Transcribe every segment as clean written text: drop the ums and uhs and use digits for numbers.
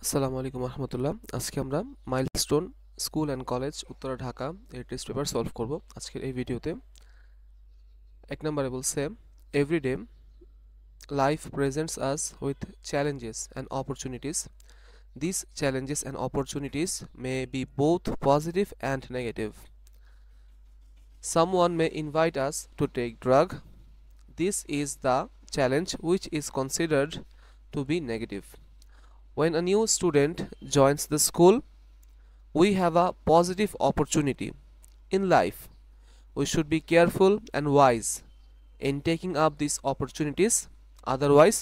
আসসালামু আলাইকুম রহমতুল্লাহ। আজকে আমরা milestone school and college Uttara Dhaka এর টেস্ট পেপার সলভ করব আজকের এই ভিডিওতে। এক নম্বরে বলছে everyday life presents us with challenges and opportunities. This challenges and opportunities may be both positive and negative. Someone may invite us to take drug. This is the challenge which is considered to be negative. When a new student joins the school, we have a positive opportunity. In life, we should be careful and wise in taking up these opportunities, otherwise,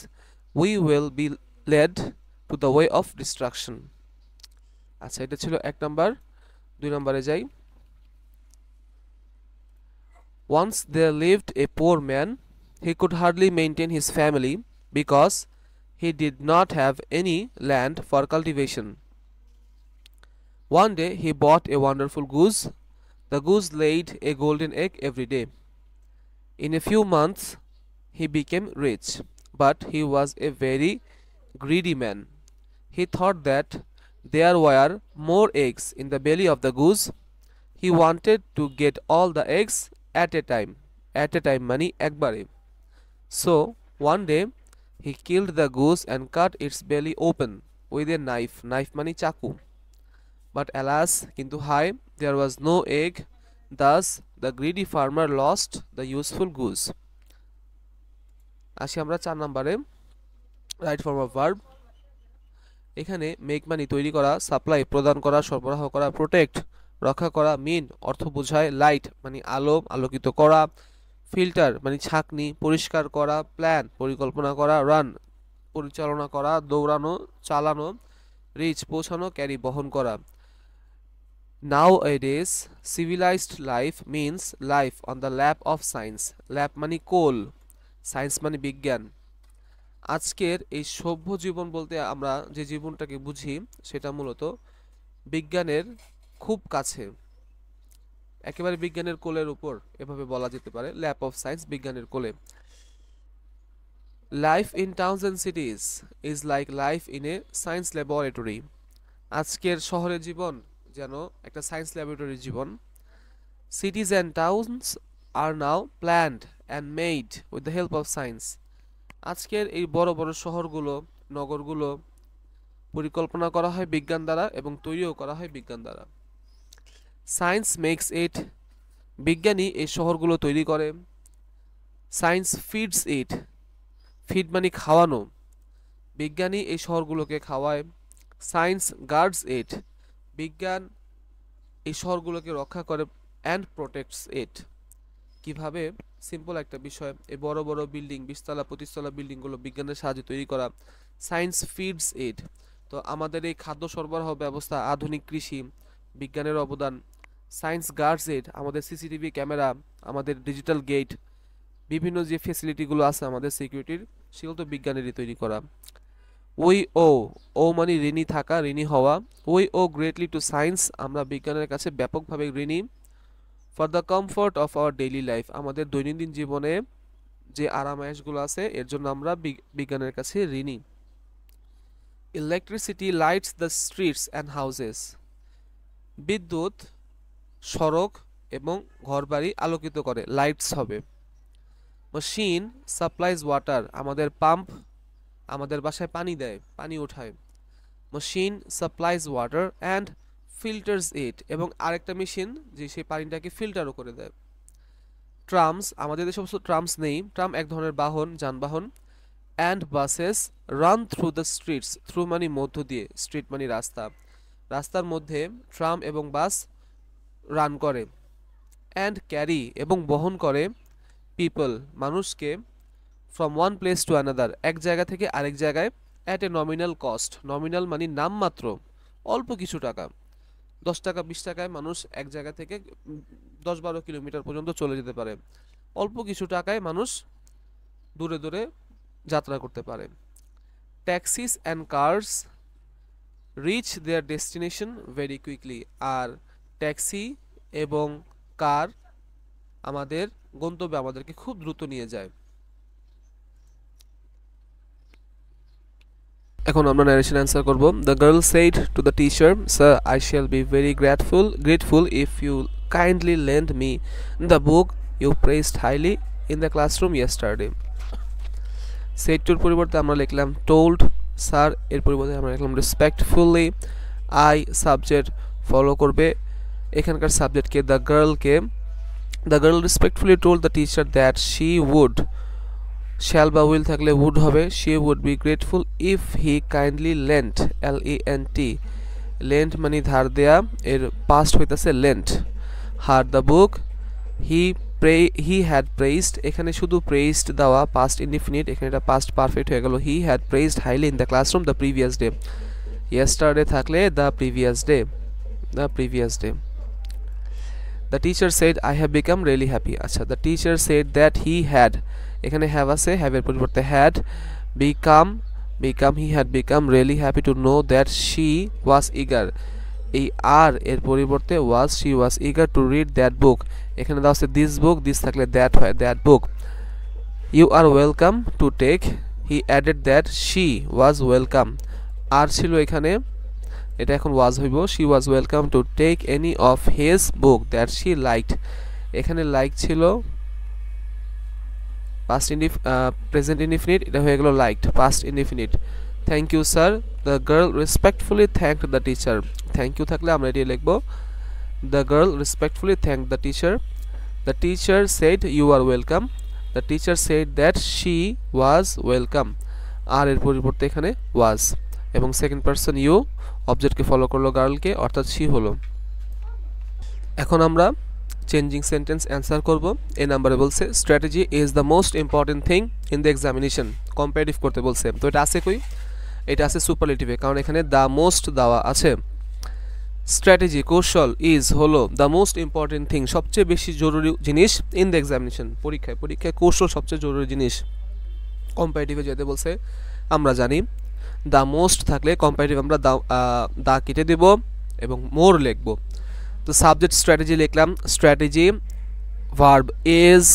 we will be led to the way of destruction. আচ্ছা, এটা ছিল এক number. দুই নম্বরে যাই। Once there lived a poor man. He could hardly maintain his family because he did not have any land for cultivation. One day he bought a wonderful goose. The goose laid a golden egg every day. In a few months he became rich, but he was a very greedy man. He thought that there were more eggs in the belly of the goose. He wanted to get all the eggs at a time. At a time মানে একবারে। So one day he killed the goose and cut its belly open with a knife. Knife মানে চাকু। But alas, কিন্তু হায়, there was no egg. Thus the greedy farmer lost the useful goose. আসি আমরা 4 নম্বরে, right form of verb. এখানে make মানে তৈরি করা, সাপ্লাই প্রদান করা, সরবরাহ করা, প্রোটেক্ট রক্ষা করা, মিন অর্থ বোঝায়, লাইট মানে আলো, আলোকিত করা, ফিল্টার মানে ছাঁকনি, পরিষ্কার করা, প্ল্যান পরিকল্পনা করা, রান পরিচালনা করা, দৌড়ানো, চালানো, রিচ পৌঁছানো, ক্যারি বহন করা। Nowadays, civilized life means life on the lap of science. Lap মানে কোল, সায়েন্স মানে বিজ্ঞান। আজকের এই সভ্য জীবন বলতে আমরা যে জীবনটাকে বুঝি সেটা মূলত বিজ্ঞানের খুব কাছে, একেবারে বিজ্ঞানের কোলের উপর, এভাবে বলা যেতে পারে। ল্যাপ অফ সায়েন্স বিজ্ঞানের কোলে। Life in towns and cities is like life in a science laboratory. আজকের শহরের জীবন যেন একটা সায়েন্স ল্যাবরেটরির জীবন। Cities and towns are now planned and made with the help of science. আজকের এই বড় বড় শহরগুলো, নগরগুলো পরিকল্পনা করা হয় বিজ্ঞান দ্বারা এবং তৈরিও করা হয় বিজ্ঞান দ্বারা। সায়েন্স মেক্স ইট, বিজ্ঞানী এই শহরগুলো তৈরি করে। সায়েন্স ফিডস ইট, ফিড মানে খাওয়ানো, বিজ্ঞানী এই শহরগুলোকে খাওয়ায়। সায়েন্স গার্ডস ইট, বিজ্ঞান এই শহরগুলোকে রক্ষা করে। অ্যান্ড প্রোটেক্টস ইট, কিভাবে? সিম্পল একটা বিষয়, এই বড় বড় বিল্ডিং, 20 তলা 25 তলা বিল্ডিংগুলো বিজ্ঞানের সাহায্যে তৈরি করা। সায়েন্স ফিডস ইট, তো আমাদের এই খাদ্য সরবরাহ ব্যবস্থা, আধুনিক কৃষি, বিজ্ঞানের অবদান। সায়েন্স গার্ডস ইট, আমাদের সিসিটিভি ক্যামেরা, আমাদের ডিজিটাল গেট, বিভিন্ন যে ফেসিলিটিগুলো আছে আমাদের সিকিউরিটির, সেগুলো তো বিজ্ঞানেরই তৈরি করা। উই ও, ও মানে ঋণী থাকা, ঋণী হওয়া। We owe greatly to science, আমরা বিজ্ঞানের কাছে ব্যাপকভাবে ঋণী। For the comfort of our daily life, আমাদের দৈনন্দিন জীবনে যে আরামায়েশগুলো আছে এর জন্য আমরা বিজ্ঞানের কাছে ঋণী। Electricity lights the streets and houses, বিদ্যুৎ সড়ক এবং ঘরবাড়ি আলোকিত করে, লাইটস হবে। মেশিন সাপ্লাইজ ওয়াটার, আমাদের পাম্প আমাদের বাসায় পানি দেয়, পানি ওঠায়। Machine supplies water and filters it, এবং আরেকটা মেশিন যে সেই পানিটাকে ফিল্টারও করে দেয়। ট্রামস, আমাদের দেশে অবশ্য ট্রামস নেই, ট্রাম এক ধরনের বাহন, যানবাহন। And buses run through the streets, through মানে মধ্য দিয়ে, স্ট্রিট মানে রাস্তা, রাস্তার মধ্যে ট্রাম এবং বাস রান করে। অ্যান্ড ক্যারি এবং বহন করে, পিপল মানুষকে, from one place to another এক জায়গা থেকে আরেক জায়গায়, at a nominal cost, nominal মানে নামমাত্র, অল্প কিছু টাকা, 10 টাকা 20 টাকায় মানুষ এক জায়গা থেকে 10-12 কিলোমিটার পর্যন্ত চলে যেতে পারে, অল্প কিছু টাকায় মানুষ দূরে দূরে যাত্রা করতে পারে। Taxis and cars reach their destination very quickly, আর ট্যাক্সি এবং কার আমাদের গন্তব্যে আমাদেরকে খুব দ্রুত নিয়ে যায়। এখন আমরা narration answer করব. The girl said to the teacher, "Sir, I shall be very grateful if you kindly lend me the book you praised highly in the classroom yesterday." Said to পরিবর্তে আমরা লিখলাম told, sir এর পরিবর্তে আমরা লিখলাম respectfully, I subject follow করবে এখানকার subject K the girl respectfully told the teacher that she would, shall বা will থাকলে would হবে, she would be grateful if he kindly lent, lent, lent মানে ধার দেয়া, এর past হইতাছে lent, her the book he had praised, এখানে শুধু praised দেওয়া past indefinite, এখানে এটা past perfect হয়ে গেল, he had praised highly in the classroom the previous day, yesterday থাকলে the previous day. The teacher said I have become really happy. আচ্ছা, the teacher said that he had, এখানে have আছে, have এর পরিবর্তে had become, he had become really happy to know that she was eager, এই are এর পরিবর্তে was, she was eager to read that book, এখানে দাও আছে this book, this থাকলে that হয়, that book. You are welcome to take, he added that she was welcome, আর ছিল এখানে, এটা এখন was হইব, she was welcome to take any of his book that she liked, এখানে like ছিল past present indefinite, এটা হয়ে গেল liked past indefinite. Thank you sir, the girl respectfully thanked the teacher, thank you থাকলে আমরা এটি লিখব the girl respectfully thanked the teacher. The teacher said you are welcome, the teacher said that she was welcome, আর এর পরিবর্তে এখানে was, এবং second person you অবজেক্টকে follow করলো গার্লকে, অর্থাৎ শি হলো। এখন আমরা চেঞ্জিং সেন্টেন্স অ্যান্সার করব। এই নাম্বারে বলছে strategy is the most important thing in the examination, comparative করতে বলছে, তো এটা আছে কই, এটা আছে সুপারলেটিভে, কারণ এখানে দ্য মোস্ট দেওয়া আছে। স্ট্র্যাটেজি কৌশল ইজ হলো দ্য মোস্ট ইম্পর্টেন্ট থিং, সবচেয়ে বেশি জরুরি জিনিস ইন দ্য এক্সামিনেশন, পরীক্ষায় কৌশল সবচেয়ে জরুরি জিনিস। কম্পারেটিভে যেতে বলছে আমরা জানি দ্য মোস্ট থাকলে কম্পারেটিভ আমরা দা কেটে দেব এবং মোর লিখব। তো সাবজেক্ট স্ট্র্যাটেজি লিখলাম, স্ট্র্যাটেজি ভার্ব ইজ,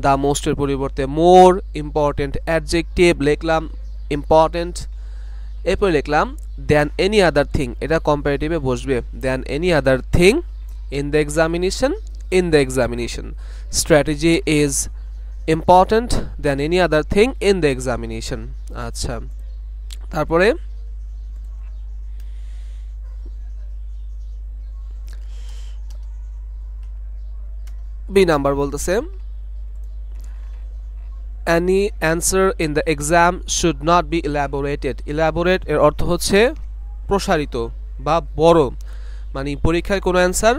দ্য মোস্টের পরিবর্তে মোর, ইম্পর্টেন্ট অ্যাডজেক্টিভ লিখলাম ইম্পর্টেন্ট, এরপরে লিখলাম দ্যান এনি আদার থিং, এটা কম্পারেটিভে বসবে, than any other thing in the examination, strategy is important than any other thing in the examination. আচ্ছা, তারপরে বি নাম্বার বলতেছে any answer in the exam should not be elaborated. elaborate এর অর্থ হচ্ছে প্রসারিত বা বড়, মানে পরীক্ষায় কোনো অ্যান্সার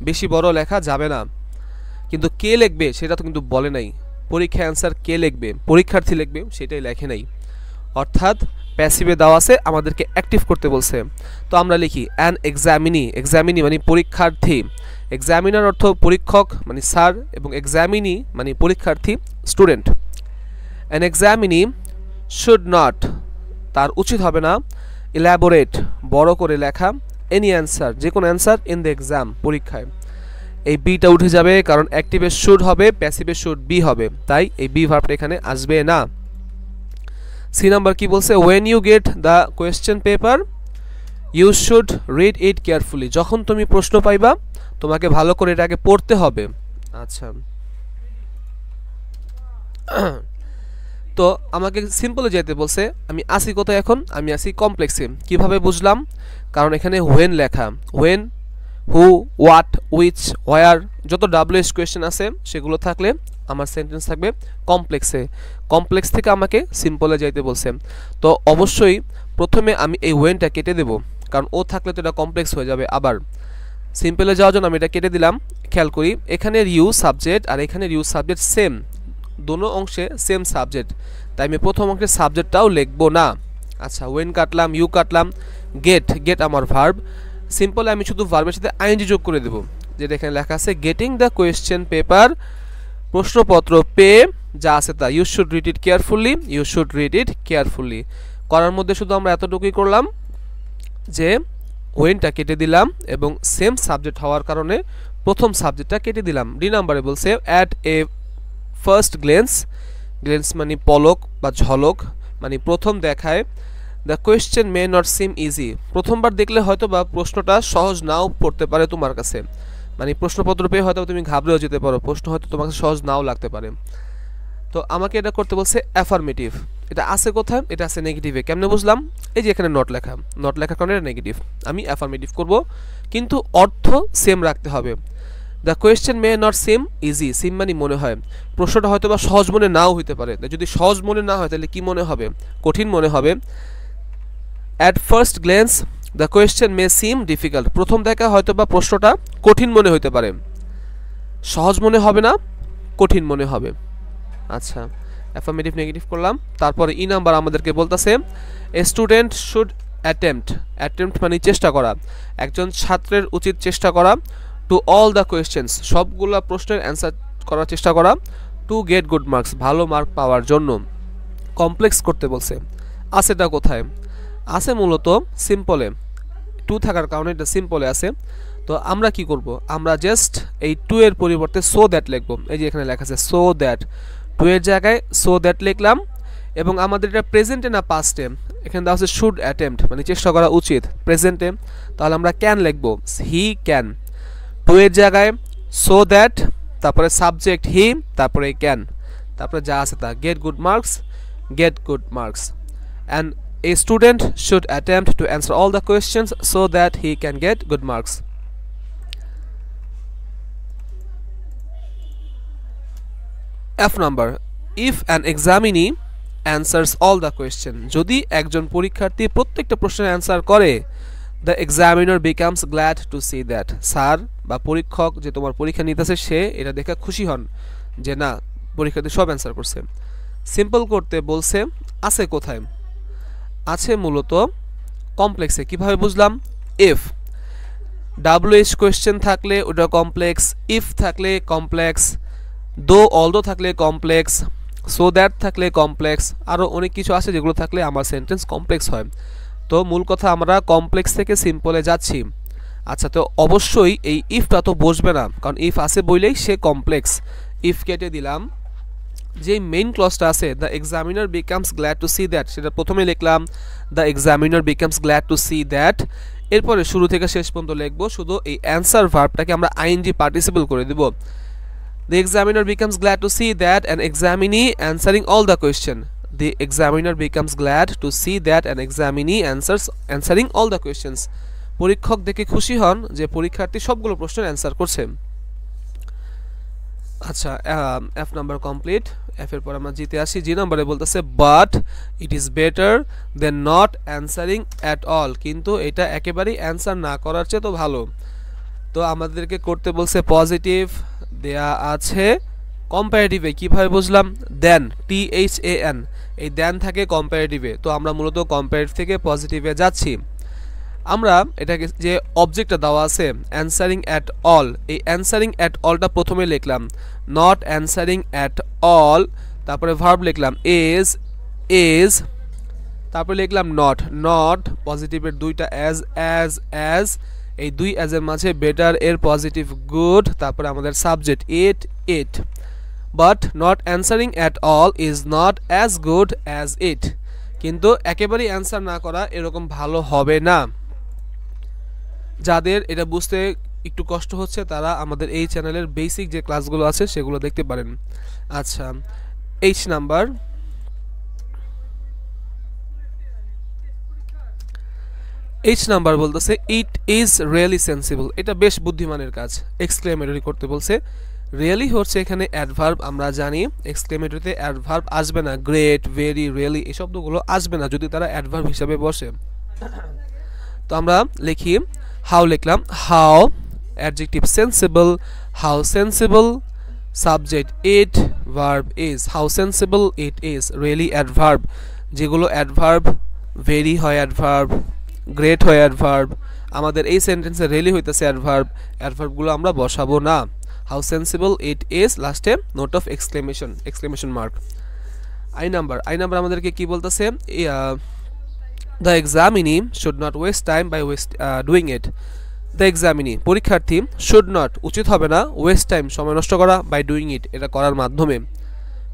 বেশি বড় লেখা যাবে না, কিন্তু কে লিখবে সেটা তো কিন্তু বলে নাই, পরীক্ষায় অ্যান্সার কে লিখবে, পরীক্ষার্থী লিখবে সেটাই লেখে নাই, অর্থাৎ প্যাসিভে দেওয়া আছে, আমাদেরকে অ্যাক্টিভ করতে বলছে। তো আমরা লিখি অ্যান এক্সামিনি মানে পরীক্ষার্থী, এক্সামিনার অর্থ পরীক্ষক মানে স্যার, এবং এক্সামিনি মানে পরীক্ষার্থী student. An examinee should not তার উচিত হবে না, ইলাবোরেট বড় করে লেখা, এনি অ্যান্সার যে কোনো অ্যান্সার ইন দ্য এক্সাম পরীক্ষায়, এই বিটা উঠে যাবে কারণ অ্যাক্টিভে শুড হবে, প্যাসিভে শুড বি হবে, তাই এই বি ভার্বটা এখানে আসবে না। সি নাম্বার কি বলছে, when you get the question paper you should read it carefully, যখন তুমি প্রশ্ন পাইবা তোমাকে ভালো করে এটাকে পড়তে হবে। আচ্ছা, তো আমাকে সিম্পলে যেতে বলছে, আমি আসি কোথায় এখন, আমি আসি কমপ্লেক্সে। কিভাবে বুঝলাম, কারণ এখানে when লেখা, when, who, what, which, where, যত WH কোয়েশ্চেন আছে সেগুলো থাকলে আমার সেন্টেন্স থাকবে কমপ্লেক্সে, কমপ্লেক্স থেকে আমাকে সিম্পলে যাইতে বলছে। তো অবশ্যই প্রথমে আমি এই ওয়েনটা কেটে দেব, কারণ ও থাকলে তো এটা কমপ্লেক্স হয়ে যাবে। আবার সিম্পলে যাওয়ার জন্য আমি এটা কেটে দিলাম। খেয়াল করি এখানে ইউ সাবজেক্ট আর এখানে ইউ সাবজেক্ট সেম, দোনো অংশে সেম সাবজেক্ট, তাই আমি প্রথম অংশের সাবজেক্টটাও লিখবো না। আচ্ছা, ওয়েন কাটলাম, ইউ কাটলাম, গেট আমার ভার্ব, সিম্পলে আমি শুধু ভার্বের সাথে আইএনজি যোগ করে দেব, যেটা এখানে লেখা আছে গেটিং দ্য কোয়েশ্চেন পেপার, প্রশ্নপত্র পেয়ে যা আছে তা, you should read it carefully, করার মধ্যে শুধু আমরা এতটুকুই করলাম যে ওয়েনটা কেটে দিলাম এবং সেম সাবজেক্ট হওয়ার কারণে প্রথম সাবজেক্টটা কেটে দিলাম। ডি নাম্বারে বলছে অ্যাট এ ফার্স্ট গ্লেন্স মানে পলক বা ঝলক, মানে প্রথম দেখায়, the question may not seem easy, প্রথমবার দেখলে হয়তো বা প্রশ্নটা সহজ নাও পড়তে পারে তোমার কাছে, মানে প্রশ্নপত্র পেয়ে হয়তো তুমি ঘাবড়েও যেতে পারো, প্রশ্ন হয়তো তোমার কাছে সহজ নাও লাগতে পারে। তো আমাকে এটা করতে বলছে অ্যাফার্মেটিভ। এটা আছে কোথায়? এটা আছে নেগেটিভে। কেমনে বুঝলাম? এই যে এখানে নট লেখা, নট লেখার কারণে এটা নেগেটিভ। আমি অ্যাফার্মেটিভ করব, কিন্তু অর্থ সেম রাখতে হবে। The question may not seem easy, seem মানে মনে হয়, প্রশ্নটা হয়তো বা সহজ মনে নাও হইতে পারে। যদি সহজ মনে না হয় তাহলে কি মনে হবে? কঠিন মনে হবে। At first glance the question May SIM difficult, প্রথম দেখা হয়তো বা প্রশ্নটা কঠিন মনে হইতে পারে, সহজ মনে হবে না, কঠিন মনে হবে। আচ্ছা, অ্যাফার্মেটিভ নেগেটিভ করলাম। তারপরে ই নাম্বার আমাদেরকে বলতেছে a student should attempt, attempt মানে চেষ্টা করা, একজন ছাত্রের উচিত চেষ্টা করা, টু অল দ্য কোয়েশ্চেন্স, সবগুলা প্রশ্নের অ্যান্সার করার চেষ্টা করা, টু গেট গুড মার্কস, ভালো মার্ক পাওয়ার জন্য। কমপ্লেক্স করতে বলছে, আছেটা কোথায়? আছে মূলত সিম্পলে, টু থাকার কারণে এটা সিম্পলে আছে। তো আমরা কি করব? আমরা জাস্ট এই টু এর পরিবর্তে সো দ্যাট লিখব। এই যে এখানে লেখা আছে সো দ্যাট, টু এর জায়গায় সো দ্যাট লিখলাম। এবং আমাদের এটা প্রেজেন্টে না পাস্টে, এখানে দেওয়া আছে শুড অ্যাটেম্পট মানে চেষ্টা করা উচিত, প্রেজেন্টে, তাহলে আমরা ক্যান লিখব, হি ক্যান। টু এর জায়গায় সো দ্যাট, তারপরে সাবজেক্ট হি, তারপরে ক্যান, তারপরে যা আছে তা, get good marks, get good marks, and a student should attempt to answer all the questions so that he can get good marks. F number, if an examinee answers all the question, যদি একজন পরীক্ষার্থী প্রত্যেকটা প্রশ্নের answer করে, the examiner becomes glad to see that, sir বা পরীক্ষক যে তোমার পরীক্ষা নিতেছে সে এটা দেখে খুশি হন যে না পরীক্ষার্থী সব অ্যান্সার করছে। সিম্পল করতে বলছে, আছে কোথায়? আছে মূলত কমপ্লেক্সে। কিভাবে বুঝলাম? ইফ WH কোয়েশ্চেন থাকলে ওটা কমপ্লেক্স, ইফ থাকলে কমপ্লেক্স, দো অলদো থাকলে কমপ্লেক্স, সো দ্যাট থাকলে কমপ্লেক্স, আরও অনেক কিছু আছে যেগুলো থাকলে আমার সেন্টেন্স কমপ্লেক্স হয়। তো মূল কথা আমরা কমপ্লেক্স থেকে সিম্পলে যাচ্ছি। আচ্ছা, তো অবশ্যই এই ইফটা তো বসবে না, কারণ ইফ আছে বইলেই সে কমপ্লেক্স। ইফ কেটে দিলাম, যে মেইন ক্লজটা আছে the examiner becomes glad to see that, সেটা প্রথমে লিখলাম the examiner becomes glad to see that. এরপরে শুরু থেকে শেষ পর্যন্ত লিখবো, শুধু এই অ্যান্সার ভার্বটাকে আমরা আইএনজি পার্টিসিপল করে দেব। The examiner becomes glad to see that an examinee answering all the question, the examiner becomes glad to see that an examinee answering all the questions, পরীক্ষক দেখে খুশি হন যে পরীক্ষার্থী সবগুলো প্রশ্নের অ্যান্সার করছে। আচ্ছা, এফ নাম্বার কমপ্লিট। এফ এর পর আমরা জিতে আসি। জি নাম্বারে বলতেছে but it is better then not answering at all, কিন্তু এটা একেবারেই অ্যান্সার না করার চেয়ে তো ভালো। তো আমাদেরকে করতে বলছে পজিটিভ, দেয়া আছে কম্পারেটিভে। কিভাবে বুঝলাম? দেন, THAN, এই দেন থাকে কম্পারেটিভে। তো আমরা মূলত কম্পারেটিভ থেকে পজিটিভে যাচ্ছি। আমরা এটাকে যে অবজেক্টটা দেওয়া আছে অ্যান্সারিং অ্যাট অল, এই অ্যান্সারিং অ্যাট অলটা প্রথমে লিখলাম, নট অ্যান্সারিং অ্যাট অল, তারপরে ভার্ব লিখলাম এজ, তারপরে লিখলাম নট, পজিটিভের দুইটা অ্যাজ, এই দুই অ্যাজের মাঝে বেটার এর পজিটিভ গুড, তারপরে আমাদের subject it, but not answering at all is not as good as it, কিন্তু একেবারেই অ্যান্সার না করা এরকম ভালো হবে না। যাদের এটা বুঝতে একটু কষ্ট হচ্ছে তারা আমাদের এই চ্যানেলের বেসিক যে ক্লাসগুলো আছে সেগুলো দেখতে পারেন। আচ্ছা, এইচ নাম্বার বলতেছে ইট ইজ রিয়েলি সেন্সিবল, এটা বেশ বুদ্ধিমানের কাজ। এক্সক্লেমেটরি করতে বলছে, রিয়েলি হচ্ছে এখানে অ্যাডভার্ব, আমরা জানি এক্সক্লেমেটরিতে অ্যাডভার্ব আসবে না, গ্রেট, ভেরি, রিয়েলি এই শব্দগুলো আসবে না যদি তারা অ্যাডভার্ব হিসাবে বসে। তো আমরা লিখি হাউ, লিখলাম how, adjective sensible, how sensible, subject it, verb is, how sensible it is, really adverb, যেগুলো অ্যাডভার্ব, ভেরি হয় অ্যাডভার্ব, গ্রেট হয় অ্যাডভার্ব, আমাদের এই সেন্টেন্সে রিয়েলি হইতেছে অ্যাডভার্বগুলো আমরা বসাবো না। হাউ সেন্সিবল ইট ইজ, লাস্টে নোট অফ এক্সক্লেমেশন মার্ক। আই নাম্বার আমাদেরকে কি বলতেছে? The examinee should not waste time by doing it, the examinee পরীক্ষার্থী, শুড নট উচিত হবে না, ওয়েস্ট টাইম সময় নষ্ট করা, বাই ডুইং ইট এটা করার মাধ্যমে।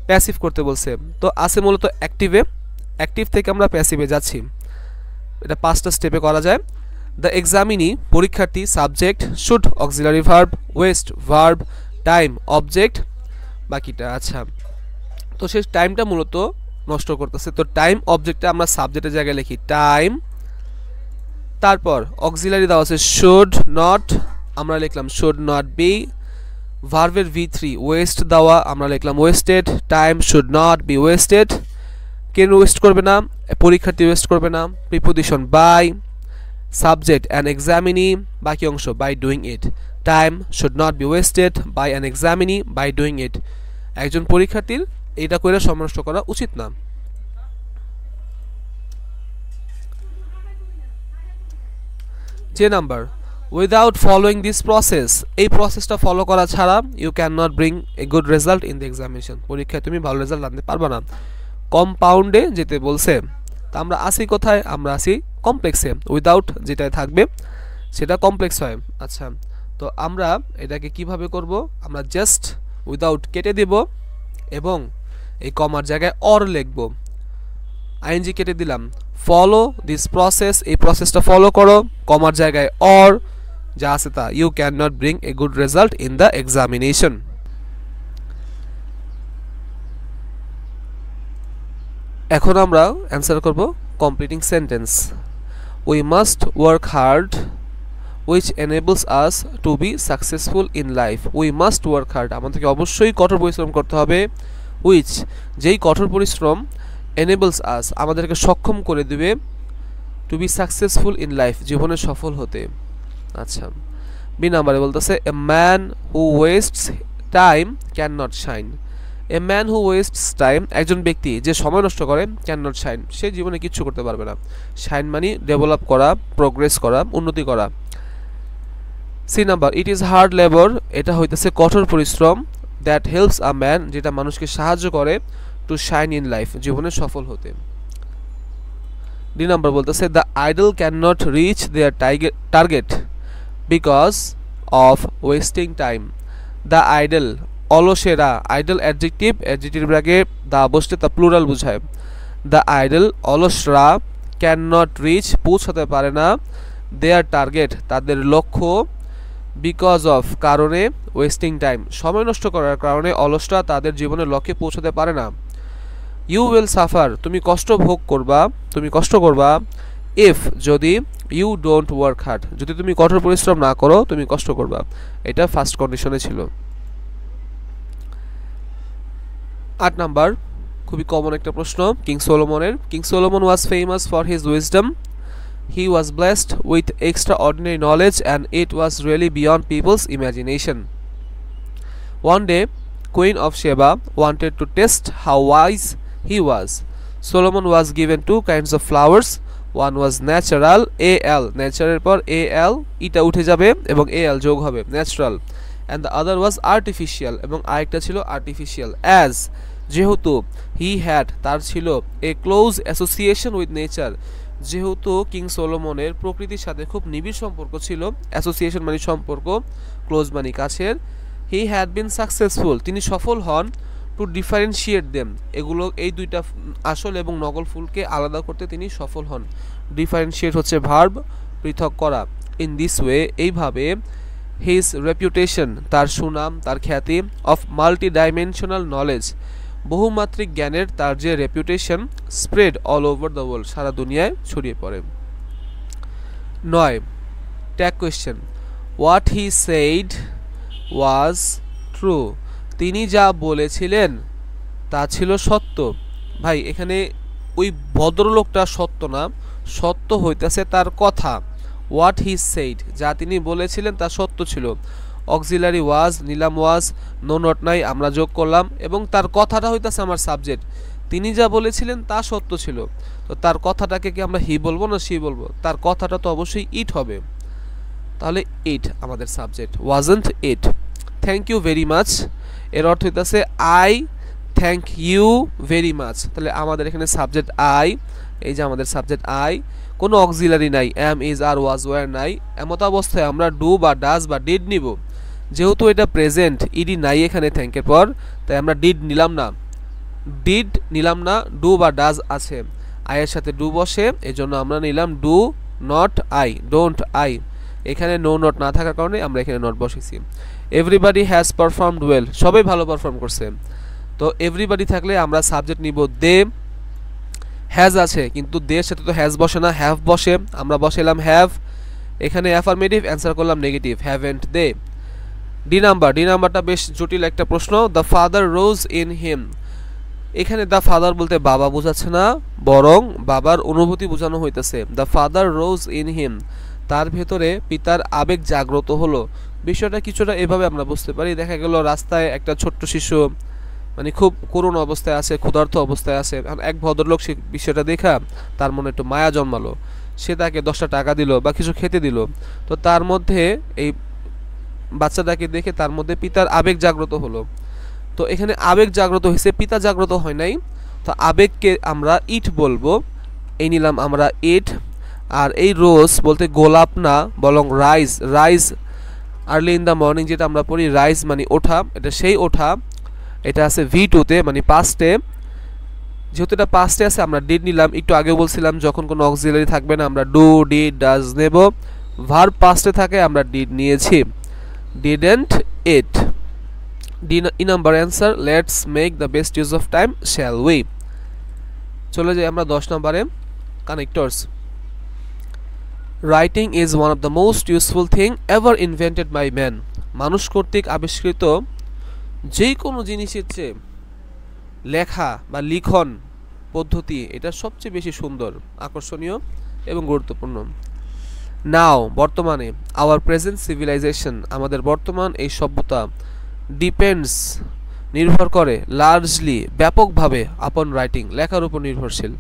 প্যাসিভ করতে বলছে, তো আছে মূলত অ্যাক্টিভ থেকে আমরা প্যাসিভে যাচ্ছি। এটা 5টা স্টেপে করা যায়। দ্য এক্সামিনি পরীক্ষার্থী, subject, should auxiliary verb, West verb, time object, বাকিটা। আচ্ছা, তো সেই টাইমটা মূলত নষ্ট করতেছে, তো টাইম অবজেক্টটা আমরা সাবজেক্টের জায়গায় লিখি টাইম, তারপর অক্সিলারি দেওয়া আছে শুড নট, আমরা লিখলাম শুড নট বি, ভার্বের V3 ওয়েস্ট দেওয়া, আমরা লিখলাম wasted, time should not be wasted, কেন ওয়েস্ট করবে না, পরীক্ষার্থী ওয়েস্ট করবে না, preposition by, subject an examinee, বাকি অংশ by doing it, time should not be wasted by an examinee by doing it, একজন পরীক্ষার্থীর এটা করে সময় নষ্ট করা উচিত না। যে number, without following this process, এই প্রসেসটা ফলো করা ছাড়া you can not bring a good result in the examination, পরীক্ষায় তুমি ভালো রেজাল্ট আনতে পারবে না। কম্পাউন্ডে যেতে বলছে, তা আমরা আসি কোথায়, আমরা আসি কমপ্লেক্সে, উইদাউট যেটাই থাকবে সেটা কমপ্লেক্স হয়। আচ্ছা, তো আমরা এটাকে কিভাবে করব, আমরা জাস্ট উইদাউট কেটে দেব এবং এই কমার জায়গায় অর লিখব, আইএনজি কেটে দিলাম, ফলো দিস প্রসেস, এই প্রসেসটা ফলো করো, কমার জায়গায় অর, যা আছে তা, you can not bring a good result in the examination. এখন আমরা অ্যান্সার করব completing sentence. We must work hard which enables us to be successful in life. We must work hard, আমাদেরকে অবশ্যই কঠোর পরিশ্রম করতে হবে, which যেই কঠোর পরিশ্রম enables us আমাদেরকে সক্ষম করে দিবে to be successful in life, জীবনে সফল হতে। আচ্ছা, বি নাম্বারে বলতেছে a man who wastes time cannot shine. A man who wastes time, একজন ব্যক্তি যে সময় নষ্ট করে, cannot shine, সে জীবনে কিচ্ছু করতে পারবে না। shine মানে ডেভেলপ করা, প্রোগ্রেস করা, উন্নতি করা। C number, it is hard labour, এটা হইতেছে কঠোর পরিশ্রম, দ্যাট হেল্পস আ ম্যান, যেটা মানুষকে সাহায্য করে, টু শাইন ইন লাইফ, জীবনে সফল হতে। ডি নাম্বার বলতেছে the idle can not reach their target because of wasting time. The idle, অলসেরা, আইডল অ্যাডজেক্টিভ, অ্যাডজেক্টিভ আগে দা বসলে তা প্লুরাল বোঝায়। দ্য আইডল, অলসরা, ক্যান নট রিচ, পৌঁছাতে পারে না, দেয়ার টার্গেট, তাদের লক্ষ্য, বিকজ অফ, কারণে, ওয়েস্টিং টাইম, সময় নষ্ট করার কারণে অলসরা তাদের জীবনের লক্ষ্যে পৌঁছাতে পারে না। ইউ উইল সাফার, তুমি কষ্ট ভোগ করবা, তুমি কষ্ট করবা, ইফ, যদি, ইউ ডোন্ট ওয়ার্ক হার্ড, যদি তুমি কঠোর পরিশ্রম না করো তুমি কষ্ট করবা। এটা ফার্স্ট কন্ডিশনে ছিল। 8 নাম্বার, খুবই কমন একটা প্রশ্ন কিং সোলোমনের। King Solomon was famous for his wisdom. He was blessed with extraordinary knowledge and it was really beyond people's imagination. One day, Queen of Sheba wanted to test how wise he was. Solomon was given 2 kinds of flowers. One was natural, al, natural পর al, এটা উঠে যাবে এবং al যোগ হবে, natural, and the other was artificial, এবং আরেকটা ছিল artificial, as, যেহেতু, he had, তার ছিল, a close association with nature, যেহেতু কিং সোলোমনের প্রকৃতির সাথে খুব নিবিড় সম্পর্ক ছিল, অ্যাসোসিয়েশন মানে সম্পর্ক, ক্লোজ মানে কাছের, হি হ্যাড বিন সাকসেসফুল, তিনি সফল হন, টু ডিফারেন্সিয়েট দেম, এগুলো এই দুইটা আসল এবং নকল ফুলকে আলাদা করতে তিনি সফল হন। ডিফারেন্সিয়েট হচ্ছে ভার্ব, পৃথক করা। ইন দিস ওয়ে, এইভাবে, হিজ রেপুটেশন, তার সুনাম, তার খ্যাতি, অফ মাল্টি ডাইমেনশনাল নলেজ, বহুমাত্রিক জ্ঞানের তার যে reputation, spread all over the world, সারা দুনিয়ায় ছড়িয়ে পড়ে। 9, tag question, what he said was true, তিনি যা বলেছিলেন তা ছিল সত্য। ভাই এখানে ওই ভদ্রলোকটা সত্য না, সত্য হইতেছে তার কথা। হোয়াট হি সেইড, যা তিনি বলেছিলেন তা সত্য ছিল। অক্সিলারি ওয়াজ, নিলাম ওয়াজ, নো নট নাই, আমরা যোগ করলাম, এবং তার কথাটা হইতেছে আমার সাবজেক্ট। তিনি যা বলেছিলেন তা সত্য ছিল, তো তার কথাটাকে কি আমরা হি বলবো না সি বলবো? তার কথাটা তো অবশ্যই ইট হবে, তাহলে ইট আমাদের subject, wasn't it. Thank you very much, এর অর্থ হইতেছে I thank you very much, তাহলে আমাদের এখানে সাবজেক্ট আই, এই যে আমাদের সাবজেক্ট আই, কোনো অক্সিলারি নাই, am, is, are, was, were নাই। এমত অবস্থায় আমরা ডু বা ডাজ বা ডিড নিব, যেহেতু এটা প্রেজেন্ট, ইডি নাই এখানে থ্যাংকের পর, তাই আমরা ডিড নিলাম না, ডু বা ডাজ আছে। আয়ের সাথে ডু বসে, এজন্য আমরা নিলাম do not I, don't I. এখানে নো নট না থাকার কারণে আমরা এখানে নট বসেছি। এভরিবাডি হ্যাজ পারফর্মড ওয়েল, সবাই ভালো পারফর্ম করছে। তো এভরিবাডি থাকলে আমরা সাবজেক্ট নিব দে। হ্যাজ আছে কিন্তু দে সাথে তো হ্যাজ বসে না, হ্যাভ বসে, আমরা বসাইলাম হ্যাভ। এখানে অ্যাফার্মেটিভ, অ্যান্সার করলাম নেগেটিভ, হ্যাভেন্ট দে। ডি নাম্বারটা বেশ জটিল একটা প্রশ্ন। The father rose in him, এখানে দ্য ফাদার বলতে বাবা বোঝাচ্ছে না, বরং বাবার অনুভূতি বোঝানো হইতেছে। The father rose in him, তার ভেতরে পিতার আবেগ জাগ্রত হলো। বিষয়টা কিছুটা এভাবে আমরা বুঝতে পারি। দেখা গেল রাস্তায় একটা ছোট্ট শিশু মানে খুব করুণ অবস্থায় আছে, ক্ষুধার্ত অবস্থায় আছে। এক ভদ্রলোক সে বিষয়টা দেখা তার মনে একটু মায়া জন্মালো, সে তাকে 10টা টাকা দিল বা কিছু খেতে দিল। তো তার মধ্যে এই বাচ্চাটাকে দেখে তার মধ্যে পিতার আবেগ জাগ্রত হলো। তো এখানে আবেগ জাগ্রত হয়েছে, পিতা জাগ্রত হয় নাই। তো আবেগকে আমরা ইট বলবো, এই নিলাম আমরা ইট। আর এই রোজ বলতে গোলাপ না, বরং rise. Rise early in the morning যেটা আমরা পড়ি, রাইজ মানে ওঠা, এটা সেই ওঠা। এটা আছে V2-তে মানে পাস্টে, যেহেতু এটা পাস্টে আছে আমরা ডিড নিলাম। একটু আগে বলছিলাম যখন কোনো অক্সিলারি থাকবে না আমরা ডু ডিড ডাজ নেব, ভার্ব পাস্টে থাকে আমরা ডিড নিয়েছি, didn't it. D number answer, let's make the best use of time shall we. চলে যাই আমরা 10 নম্বরে, connectors. Writing is one of the most useful thing ever invented by man, মানুষ কর্তৃক আবিষ্কৃত যে কোনো জিনিসের চেয়ে লেখা বা লিখন পদ্ধতি এটা সবচেয়ে বেশি সুন্দর, আকর্ষণীয় এবং গুরুত্বপূর্ণ। নাও বর্তমানে, আওয়ার প্রেজেন্ট সিভিলাইজেশন আমাদের বর্তমান এই সভ্যতা, ডিপেন্ডস নির্ভর করে, লার্জলি ব্যাপকভাবে, আপন রাইটিং লেখার উপর নির্ভরশীল।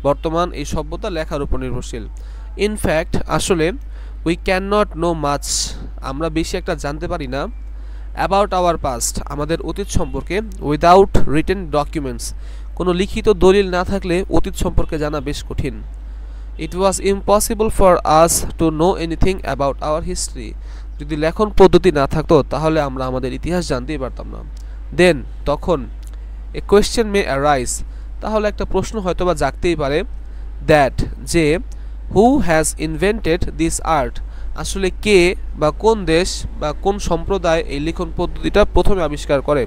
বর্তমান এই সভ্যতা লেখার উপর নির্ভরশীল। ইনফ্যাক্ট আসলে we can not know much, আমরা বেশি একটা জানতে পারি না, অ্যাবাউট আওয়ার পাস্ট আমাদের অতীত সম্পর্কে, উইদাউট রিটেন ডকুমেন্টস কোনো লিখিত দলিল না থাকলে অতীত সম্পর্কে জানা বেশ কঠিন। It was impossible for us to know anything about our history, যদি লেখন পদ্ধতি না থাকতো তাহলে আমরা আমাদের ইতিহাস জানতেই পারতাম না। দেন তখন এ কোয়েশ্চেন মে অ্যারাইজ, তাহলে একটা প্রশ্ন হয়তোবা জাগতেই পারে, দ্যাট যে, who has invented this art, আসলে কে বা কোন দেশ বা কোন সম্প্রদায় এই লিখন পদ্ধতিটা প্রথমে আবিষ্কার করে।